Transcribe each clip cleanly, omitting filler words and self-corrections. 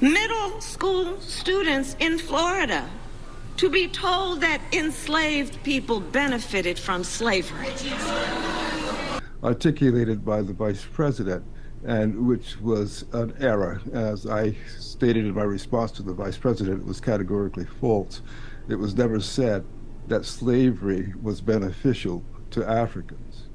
middle school students in Florida to be told that enslaved people benefited from slavery. Articulated by the Vice President, and which was an error. As I stated in my response to the Vice President, it was categorically false. It was never said that slavery was beneficial to Africans.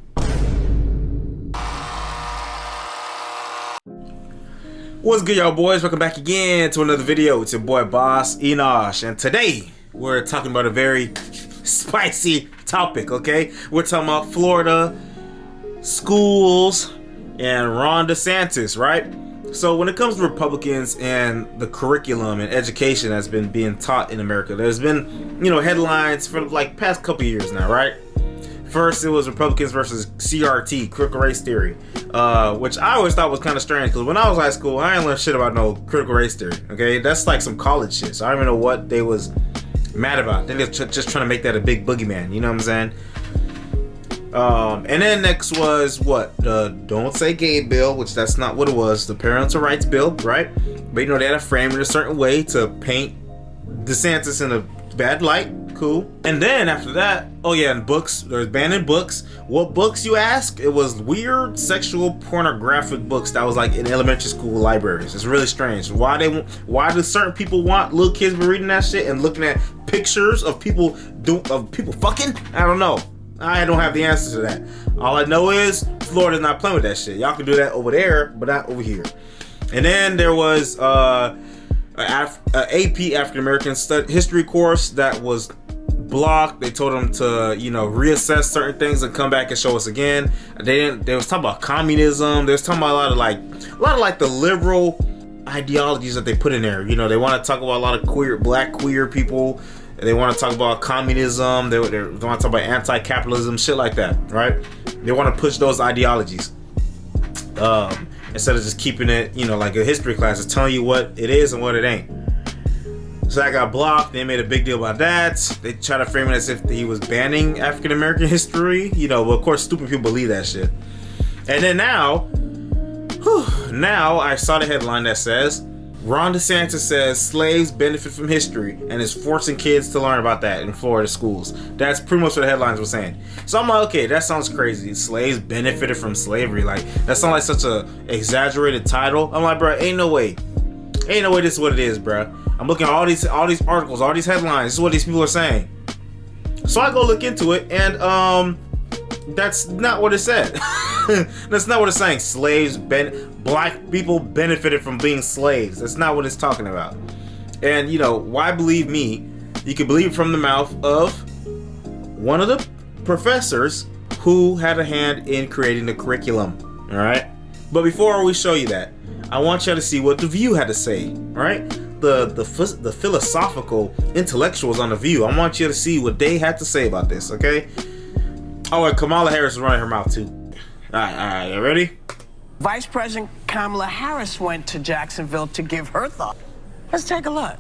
What's good, y'all boys? Welcome back again to another video. It's your boy Boss Enosh, and today we're talking about a very spicy topic, okay? We're talking about Florida schools and Ron DeSantis, right? So when it comes to Republicans and the curriculum and education that's been being taught in America, there's been, headlines for like past couple years now, right? First, it was Republicans versus CRT, critical race theory, which I always thought was kind of strange because when I was in high school, I didn't learn shit about no critical race theory, okay? That's like some college shit, so I don't even know what they was mad about. They were just trying to make that a big boogeyman, you know what I'm saying? And then next was what? The Don't Say Gay bill, which that's not what it was. The Parental Rights bill, right? But they had to frame it a certain way to paint DeSantis in a bad light. Cool. And then after that, oh yeah, and books. There's banning books. What books, you ask? It was weird sexual pornographic books that was like in elementary school libraries. It's really strange. Why do certain people want little kids be reading that shit and looking at pictures of people fucking? I don't know. I don't have the answer to that. All I know is Florida's not playing with that shit. Y'all can do that over there, but not over here. And then there was an AP African American history course that was blocked. They told them to, reassess certain things and come back and show us again. They was talking about communism. They was talking about a lot of like the liberal ideologies that they put in there. They want to talk about a lot of black queer people. They want to talk about communism. They want to talk about anti-capitalism, shit like that, right? They want to push those ideologies instead of just keeping it, like a history class. It's telling you what it is and what it ain't. So that got blocked. They made a big deal about that. They try to frame it as if he was banning African American history. Well, of course, stupid people believe that shit. And then now I saw the headline that says, Ron DeSantis says slaves benefit from history and is forcing kids to learn about that in Florida schools. That's pretty much what the headlines were saying. So I'm like, okay, that sounds crazy. Slaves benefited from slavery. Like, that sounds like such a exaggerated title. I'm like, bro, ain't no way this is what it is, bro. I'm looking at all these articles, all these headlines. This is what these people are saying. So I go look into it, and that's not what it said. That's not what it's saying. Black people benefited from being slaves. That's not what it's talking about. And why believe me? You can believe it from the mouth of one of the professors who had a hand in creating the curriculum. All right. But before we show you that, I want you to see what The View had to say. All right. The philosophical intellectuals on The View. I want you to see what they had to say about this. Okay. Oh, and Kamala Harris is running her mouth too. All right, you ready? Vice President Kamala Harris went to Jacksonville to give her thought. Let's take a look.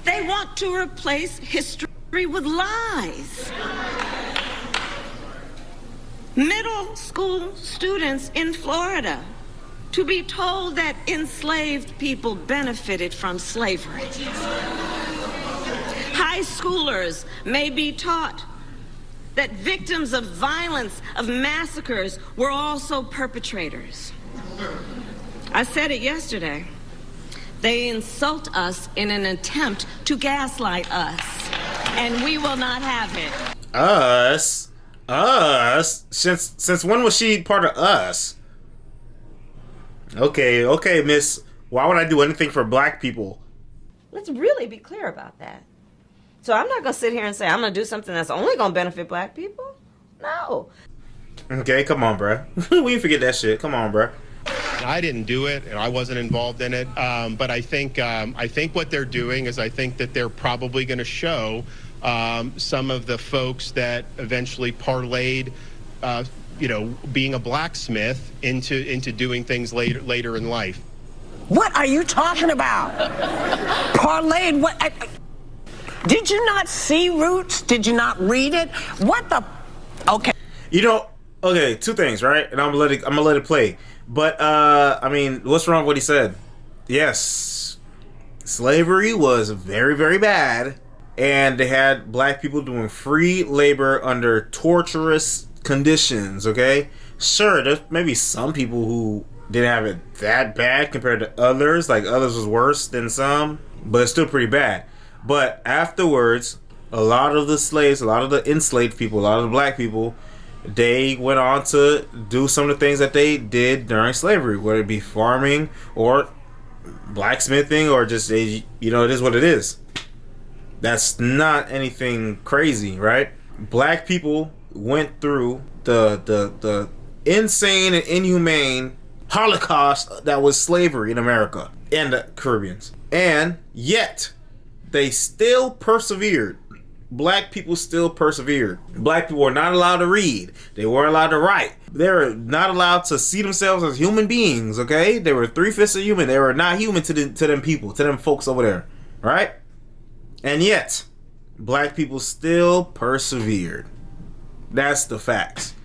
They want to replace history with lies. Middle school students in Florida to be told that enslaved people benefited from slavery. High schoolers may be taught that victims of violence, of massacres, were also perpetrators. I said it yesterday. They insult us in an attempt to gaslight us, and we will not have it. Us? Since when was she part of us? Okay, miss. Why would I do anything for black people? Let's really be clear about that. So I'm not going to sit here and say I'm going to do something that's only going to benefit black people. No. Okay, come on, bruh. We can forget that shit. Come on, bruh. I didn't do it, and I wasn't involved in it. But I think what they're doing is I think that they're probably going to show some of the folks that eventually parlayed, being a blacksmith into doing things later in life. What are you talking about? Parlayed what? Did you not see Roots? Did you not read it? What the? Okay. Okay, two things, right? And I'm gonna let it play. But what's wrong with what he said? Yes, Slavery was very, very bad, and they had black people doing free labor under torturous conditions, okay? Sure, there's maybe some people who didn't have it that bad compared to others, like others was worse than some, but it's still pretty bad. But afterwards, a lot of the slaves, a lot of the enslaved people, a lot of the black people, they went on to do some of the things that they did during slavery, whether it be farming or blacksmithing or just, it is what it is. That's not anything crazy, right? Black people went through the insane and inhumane Holocaust that was slavery in America and the Caribbeans. And yet, they still persevered. Black people still persevered. Black people were not allowed to read. They weren't allowed to write. They were not allowed to see themselves as human beings, okay? They were 3/5 of human. They were not human to them people, to them folks over there, right? And yet, black people still persevered. That's the facts.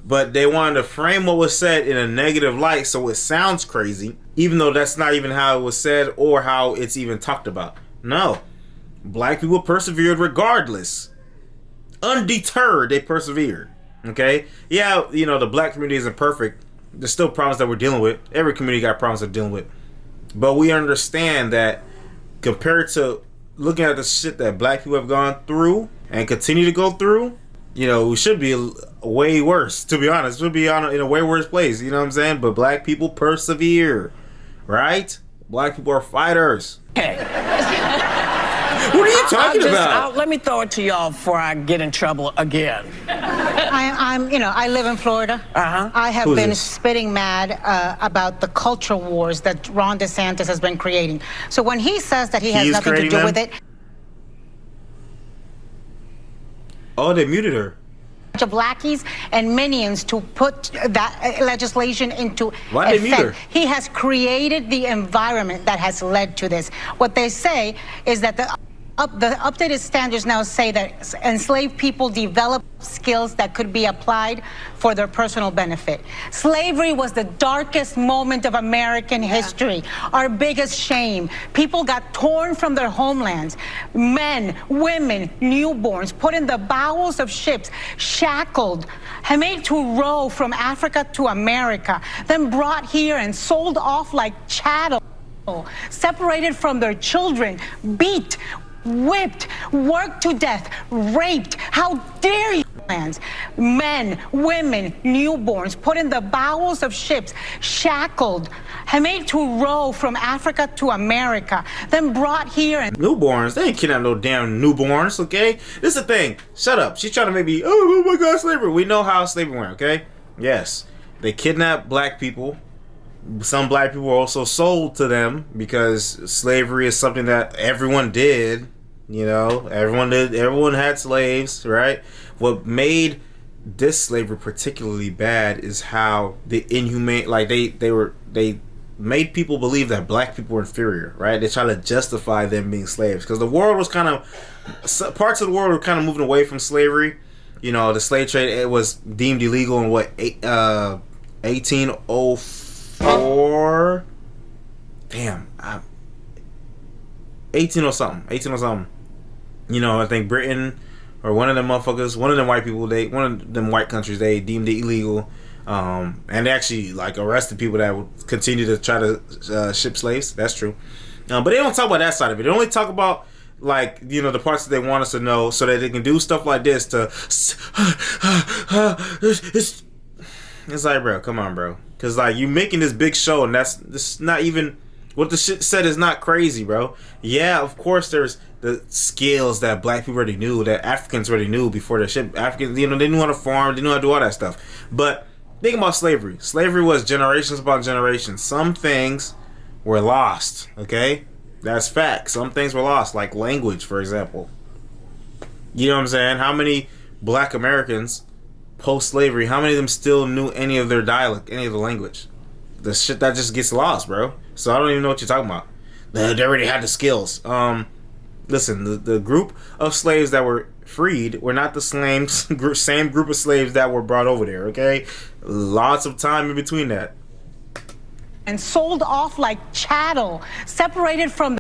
But they wanted to frame what was said in a negative light so it sounds crazy, even though that's not even how it was said or how it's even talked about. No. Black people persevered regardless. Undeterred, they persevered. Okay? Yeah, the black community isn't perfect. There's still problems that we're dealing with. Every community got problems they're dealing with. But we understand that compared to looking at the shit that black people have gone through and continue to go through, we should be way worse, to be honest. We'll be in a way worse place, you know what I'm saying? But black people persevere, right? Black people are fighters. What are you talking about? Let me throw it to y'all before I get in trouble again. I live in Florida. I have been spitting mad about the culture wars that Ron DeSantis has been creating. So when he says that he has nothing to do with it. Oh, they muted her. Of lackeys and minions to put that legislation into Why effect. they mute her? He has created the environment that has led to this. What they say is that the updated standards now say that enslaved people develop skills that could be applied for their personal benefit. Slavery was the darkest moment of American history, our biggest shame. People got torn from their homelands. Men, women, newborns put in the bowels of ships, shackled, and made to row from Africa to America, then brought here and sold off like chattel, separated from their children, beat, whipped, worked to death, raped. How dare you? Men, women, newborns put in the bowels of ships, shackled, and made to row from Africa to America, then brought here and newborns. They ain't kidnapping no damn newborns, okay? This is the thing. Shut up. She's trying to make me, oh my God, slavery. We know how slavery went, okay? Yes, they kidnapped black people. Some black people were also sold to them because slavery is something that everyone did. Everyone did. Everyone had slaves, right? What made this slavery particularly bad is how the inhumane, like they made people believe that black people were inferior, right? They try to justify them being slaves because the world was parts of the world were kind of moving away from slavery. The slave trade, it was deemed illegal in 1804. Damn, 18 or something. I think Britain or one of them motherfuckers, one of them white people, one of them white countries, they deemed it illegal, and they actually arrested people that would continue to try to ship slaves. That's true, but they don't talk about that side of it. They only talk about the parts that they want us to know, so that they can do stuff like this to. It's like, bro, come on, bro, because you making this big show, and this not even what the shit said is not crazy, bro. Yeah, of course there's the skills that black people already knew, that Africans already knew before their ship. Africans, they knew how to farm, they knew how to do all that stuff. But think about slavery. Slavery was generations upon generations. Some things were lost, okay? That's fact. Some things were lost, like language, for example. You know what I'm saying? How many black Americans post-slavery, how many of them still knew any of their dialect, any of the language? The shit that just gets lost, bro. So I don't even know what you're talking about. They already had the skills. Listen, the group of slaves that were freed were not the same group of slaves that were brought over there, okay? Lots of time in between that. and sold off like chattel, separated from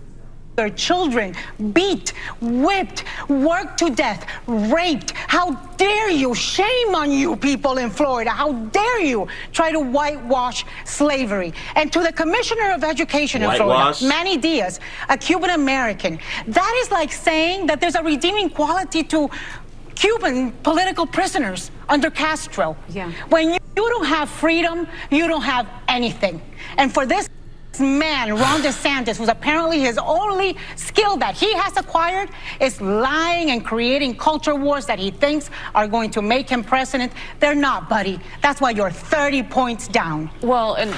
their children, beat, whipped, worked to death, raped. How dare you? Shame on you people in Florida. How dare you try to whitewash slavery? And to the Commissioner of Education in Florida, Manny Diaz, a Cuban American, that is like saying that there's a redeeming quality to Cuban political prisoners under Castro. Yeah. When you don't have freedom, you don't have anything. And for this man, Ron DeSantis, who's apparently his only skill that he has acquired is lying and creating culture wars that he thinks are going to make him president. They're not, buddy. That's why you're 30 points down. Well, and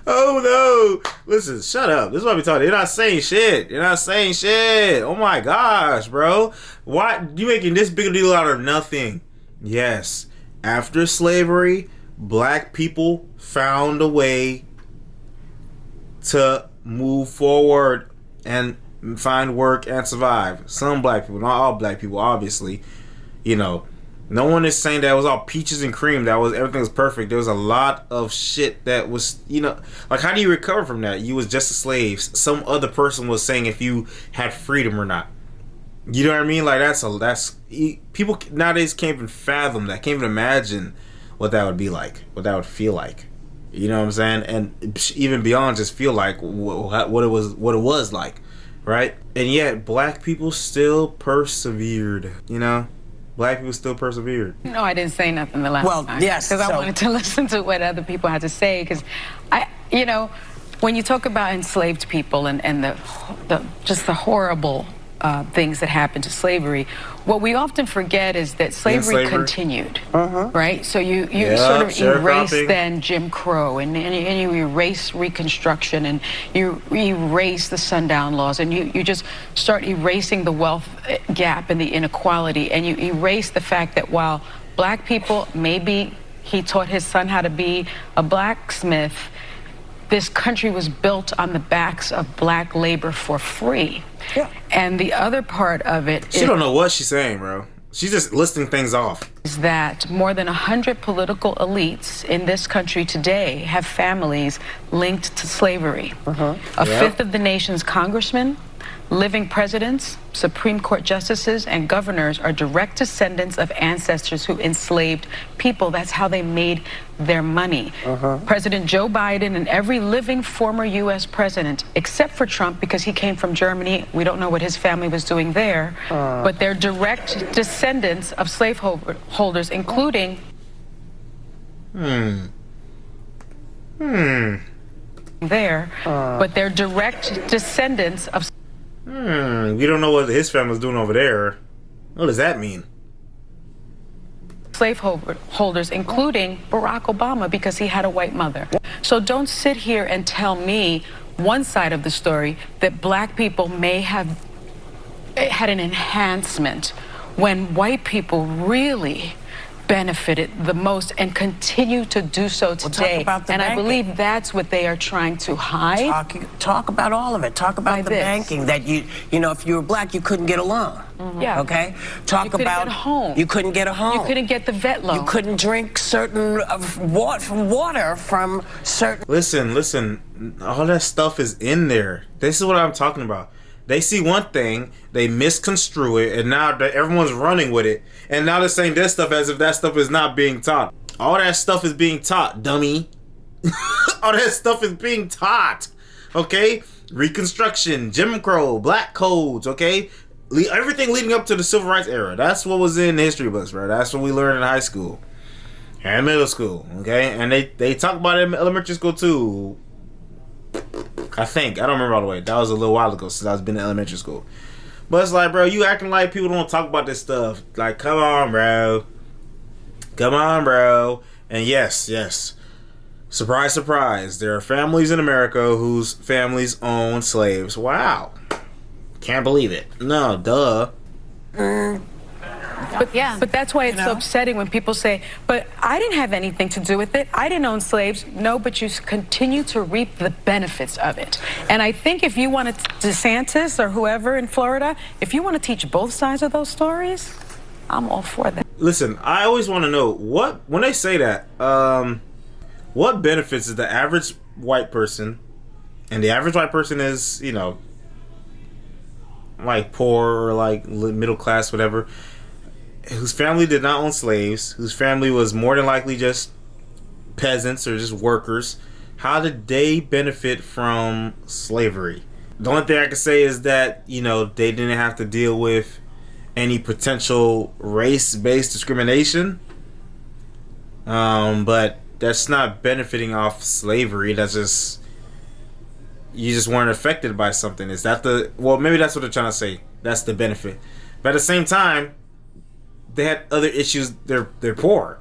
oh no! Listen, shut up. This is what we talking. You're not saying shit. You're not saying shit. Oh my gosh, bro. Why you making this big a deal out of nothing? Yes, after slavery, black people found a way to move forward and find work and survive. Some black people, not all black people, obviously. You know, no one is saying that it was all peaches and cream. That was everything was perfect. There was a lot of shit that was, you know, like how do you recover from that? You was just a slave. Some other person was saying if you had freedom or not. You know what I mean? Like that's people nowadays can't even fathom that. Can't even imagine what that would be like, what that would feel like. You know what I'm saying? And even beyond just feel like what it was like, right? And yet black people still persevered, you know? Black people still persevered. no, I didn't say nothing the last time. Well, yes. Because I wanted to listen to what other people had to say. Because you know, when you talk about enslaved people and the just the horrible things that happened to slavery, what we often forget is that slavery continued, right? So you sort of erase then Jim Crow and you erase Reconstruction and you erase the sundown laws and you just start erasing the wealth gap and the inequality, and you erase the fact that while black people, maybe he taught his son how to be a blacksmith, this country was built on the backs of black labor for free. Yeah. And the other part of it she don't know what she's saying, bro. She's just listing things off. Is that more than 100 political elites in this country today have families linked to slavery. A fifth of the nation's congressmen, living presidents, Supreme Court justices, and governors are direct descendants of ancestors who enslaved people. That's how they made their money. President Joe Biden and every living former U.S. president, except for Trump, because he came from Germany, we don't know what his family was doing there, but they're direct descendants of slaveholders, including... There, but they're direct descendants of... We don't know what his family's doing over there. What does that mean? Slaveholders, including Barack Obama, because he had a white mother. So don't sit here and tell me one side of the story that black people may have had an enhancement when white people really benefited the most and continue to do so today. About the and banking. I believe that's what they are trying to hide. Talk about all of it. Talk about the banking that you know, if you were black, you couldn't get a loan. Yeah. Okay. Talk you couldn't about get a home. You couldn't get a home. You couldn't get the vet loan. You couldn't drink certain water from certain. Listen. All that stuff is in there. This is what I'm talking about. They see one thing, they misconstrue it, and now everyone's running with it. And now they're saying this stuff as if that stuff is not being taught. All that stuff is being taught, dummy. All that stuff is being taught. Okay? Reconstruction, Jim Crow, black codes, okay? Everything leading up to the Civil Rights era. That's what was in the history books, bro. That's what we learned in high school. And middle school, okay? And they talk about it in elementary school too. I think. I don't remember all the way. That was a little while ago since I was been in elementary school. But it's like, bro, you acting like people don't talk about this stuff. Like, come on, bro. Come on, bro. And yes. Surprise, surprise. There are families in America whose families own slaves. Wow. Can't believe it. No, duh. But that's why it's so upsetting when people say, but I didn't have anything to do with it. I didn't own slaves. No, but you continue to reap the benefits of it. And I think if you want to, DeSantis or whoever in Florida, if you want to teach both sides of those stories, I'm all for that. Listen, I always want to know when they say that, What benefits is the average white person, and the average white person is, you know, like poor or like middle class, whatever, whose family did not own slaves, whose family was more than likely just peasants or just workers. How did they benefit from slavery? The only thing I can say is that, you know, they didn't have to deal with any potential race-based discrimination. But that's not benefiting off slavery. That's just, you just weren't affected by something. Is that the, well, maybe that's what they're trying to say. That's the benefit. But at the same time, they had other issues. They're poor.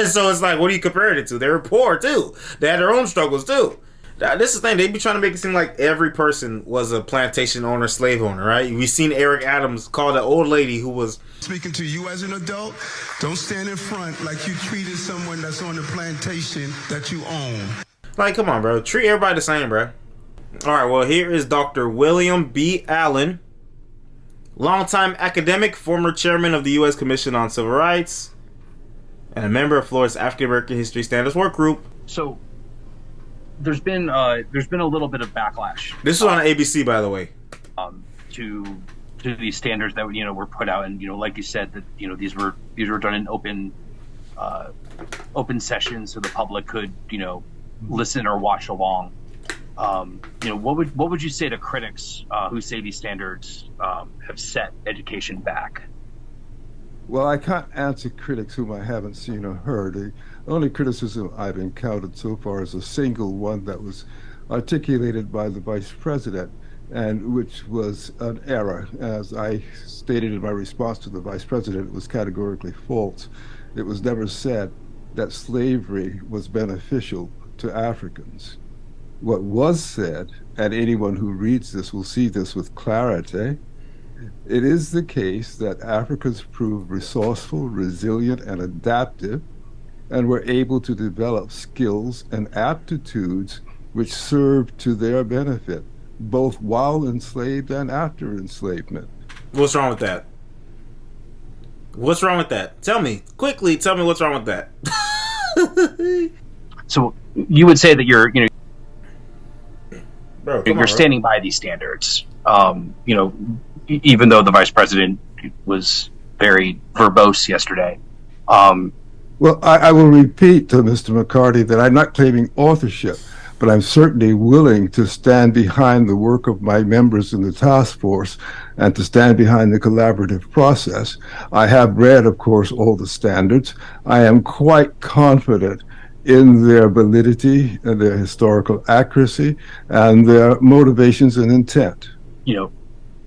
So it's like, what are you comparing it to? They were poor too. They had their own struggles too. This is the thing. They be trying to make it seem like every person was a plantation owner, slave owner, right? We seen Eric Adams call the old lady who was speaking to you as an adult. Don't stand in front like you treated someone that's on the plantation that you own. Like, come on, bro. Treat everybody the same, bro. All right, well, here is Dr. William B. Allen, longtime academic, former chairman of the U.S. Commission on Civil Rights, and a member of Florida's African American History Standards Work Group. So there's been a little bit of backlash. This is on ABC, by the way. To these standards that were put out, and like you said, that these were done in open sessions, so the public could listen or watch along. What would you say to critics who say these standards have set education back? Well, I can't answer critics whom I haven't seen or heard. The only criticism I've encountered so far is a single one that was articulated by the vice president, and which was an error. As I stated in my response to the vice president, it was categorically false. It was never said that slavery was beneficial to Africans. What was said, and anyone who reads this will see this with clarity, it is the case that Africans proved resourceful, resilient, and adaptive, and were able to develop skills and aptitudes which served to their benefit, both while enslaved and after enslavement. What's wrong with that? What's wrong with that? Tell me quickly. Tell me what's wrong with that. So you would say that you're Bro, standing by these standards, even though the vice president was very verbose yesterday. Well, I will repeat to Mr. McCarty that I'm not claiming authorship, but I'm certainly willing to stand behind the work of my members in the task force and to stand behind the collaborative process. I have read, of course, all the standards. I am quite confident in their validity and their historical accuracy and their motivations and intent.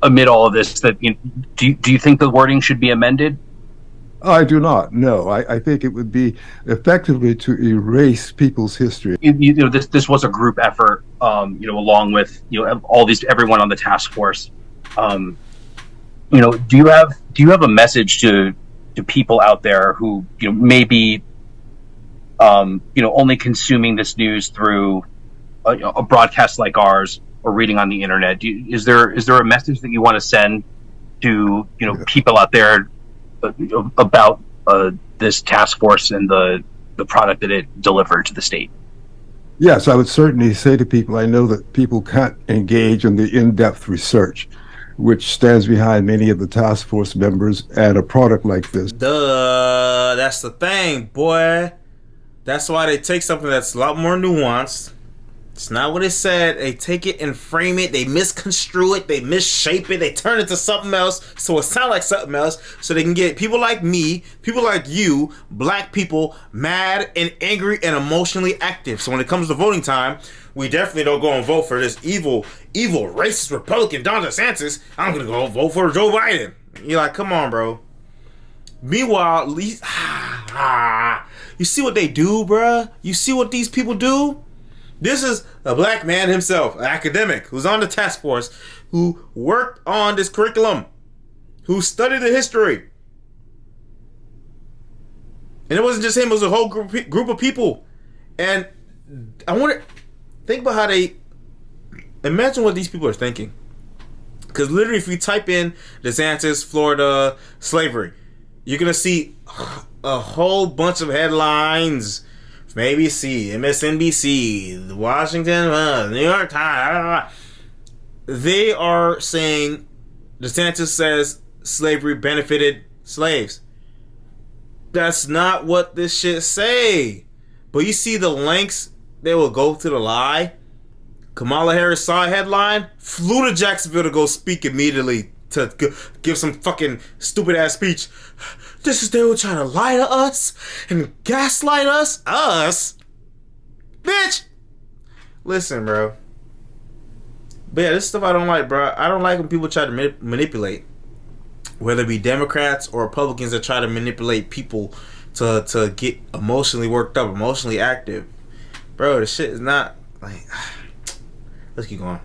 Amid all of this, that do you think the wording should be amended? I do not. No, I think it would be effectively to erase people's history. This was a group effort, along with everyone on the task force. Do you have a message to people out there who maybe only consuming this news through a broadcast like ours or reading on the internet? Is there a message that you want to send to people out there about this task force and the product that it delivered to the state? Yes, I would certainly say to people, I know that people can't engage in the in-depth research which stands behind many of the task force members and a product like this. Duh, that's the thing, boy. That's why they take something that's a lot more nuanced. It's not what it said. They take it and frame it. They misconstrue it. They misshape it. They turn it to something else so it sounds like something else, so they can get people like me, people like you, black people, mad and angry and emotionally active. So when it comes to voting time, we definitely don't go and vote for this evil, racist Republican Don DeSantis. I'm going to go vote for Joe Biden. You're like, come on, bro. Meanwhile, at least, you see what they do, bruh? You see what these people do? This is a black man himself, an academic, who's on the task force, who worked on this curriculum, who studied the history. And it wasn't just him, it was a whole group of people. And I wonder, think about how they, imagine what these people are thinking. Because literally, if you type in DeSantis, Florida, slavery, you're going to see a whole bunch of headlines ABC, MSNBC, the Washington, New York Times, they are saying DeSantis says slavery benefited slaves. That's not what this shit say. But you see the lengths they will go to the lie. Kamala Harris saw a headline, flew to Jacksonville to go speak immediately to give some fucking stupid ass speech. This is they were trying to lie to us and gaslight us. Us? Bitch! Listen, bro. But yeah, this stuff I don't like, bro. I don't like when people try to manipulate. Whether it be Democrats or Republicans that try to manipulate people to get emotionally worked up, emotionally active. Bro, the shit is not like... Let's keep going.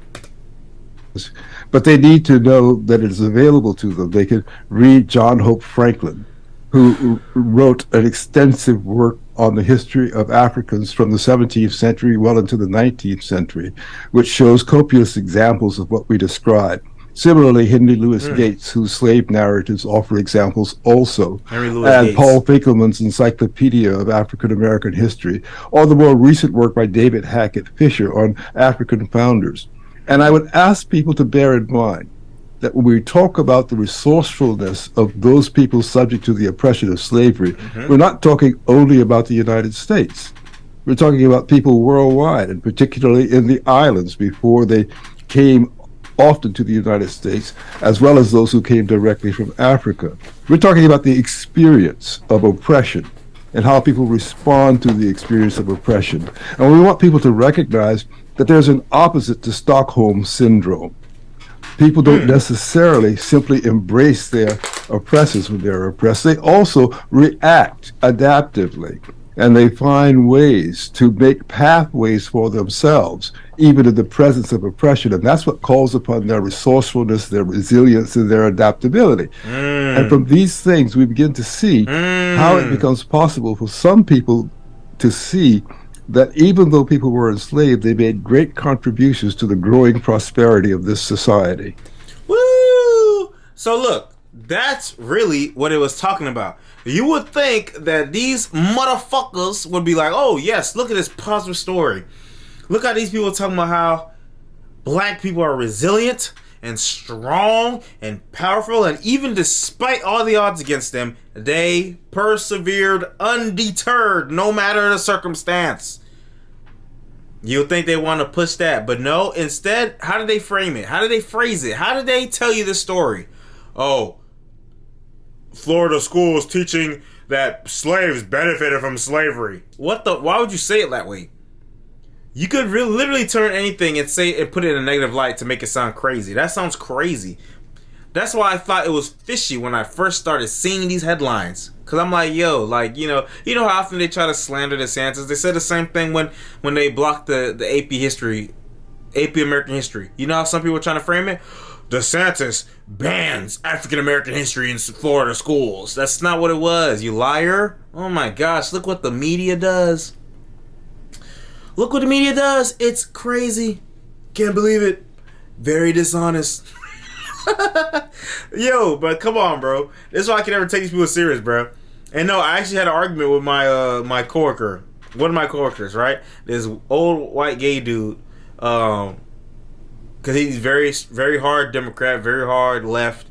But they need to know that it is available to them. They can read John Hope Franklin, who wrote an extensive work on the history of Africans from the 17th century well into the 19th century, which shows copious examples of what we describe. Similarly, Henry Louis Gates, whose slave narratives offer examples also, and Gates. Paul Finkelman's Encyclopedia of African American History, or the more recent work by David Hackett Fisher on African founders. And I would ask people to bear in mind that when we talk about the resourcefulness of those people subject to the oppression of slavery, we're not talking only about the United States. We're talking about people worldwide, and particularly in the islands before they came often to the United States, as well as those who came directly from Africa. We're talking about the experience of oppression and how people respond to the experience of oppression. And we want people to recognize that there's an opposite to Stockholm Syndrome. People don't necessarily simply embrace their oppressors when they're oppressed. They also react adaptively, and they find ways to make pathways for themselves, even in the presence of oppression. And that's what calls upon their resourcefulness, their resilience, and their adaptability. And from these things, we begin to see how it becomes possible for some people to see that even though people were enslaved, they made great contributions to the growing prosperity of this society. Woo! So look, that's really what it was talking about. You would think that these motherfuckers would be like, oh yes, look at this positive story. Look how these people are talking about how black people are resilient and strong and powerful, and even despite all the odds against them, they persevered undeterred no matter the circumstance. You would think they want to push that, but no. Instead, how did they frame it? How did they phrase it? How did they tell you this story? Oh, Florida schools teaching that slaves benefited from slavery. What the? Why would you say it that way? You could literally turn anything and say and put it in a negative light to make it sound crazy. That sounds crazy. That's why I thought it was fishy when I first started seeing these headlines. Cause I'm like, yo, like, you know how often they try to slander DeSantis. They said the same thing when they blocked the AP American history. You know how some people are trying to frame it? DeSantis bans African American history in Florida schools. That's not what it was, you liar. Oh my gosh, look what the media does. Look what the media does. It's crazy. Can't believe it. Very dishonest. Yo, but come on, bro. This is why I can never take these people serious, bro. And no, I actually had an argument with my coworker. One of my coworkers, right? This old white gay dude. Because he's very, very hard Democrat, very hard left.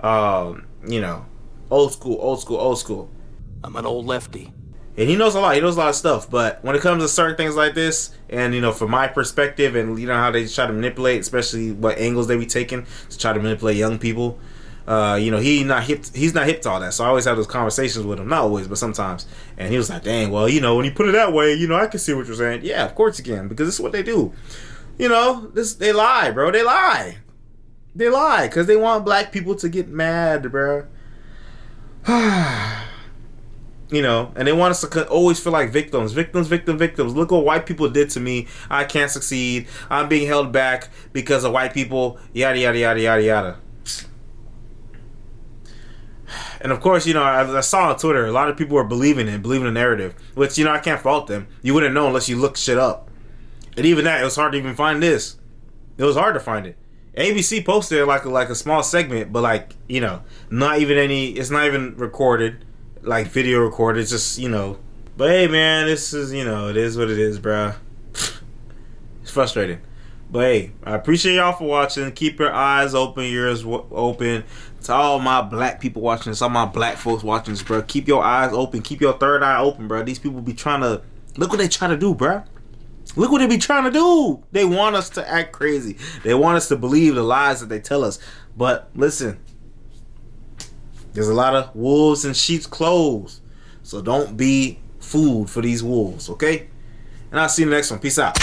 Old school. I'm an old lefty. And he knows a lot. He knows a lot of stuff. But when it comes to certain things like this, and from my perspective, and how they try to manipulate, especially what angles they be taking to try to manipulate young people, he's not hip to all that. So I always have those conversations with him. Not always, but sometimes. And he was like, "Dang, well, when you put it that way, I can see what you're saying." Yeah, of course you can, because this is what they do. They lie, bro. They lie because they want black people to get mad, bro. And they want us to always feel like victims. Look what white people did to me. I can't succeed. I'm being held back because of white people. Yada, yada, yada, yada, yada. And of course, I saw on Twitter, a lot of people were believing the narrative. Which, I can't fault them. You wouldn't know unless you look shit up. And even that, it was hard to even find this. It was hard to find it. ABC posted like a small segment, but not even any. It's not even recorded. Like video recorded, it's just But hey, man, this is, you know, it is what it is, bruh. It's frustrating. But hey, I appreciate y'all for watching. Keep your eyes open, ears open. To all my black people watching this, all my black folks watching this, bro. Keep your eyes open. Keep your third eye open, bro. These people be trying to... Look what they trying to do, bro. Look what they be trying to do. They want us to act crazy. They want us to believe the lies that they tell us. But listen, there's a lot of wolves in sheep's clothes. So don't be fooled for these wolves, okay? And I'll see you in the next one. Peace out.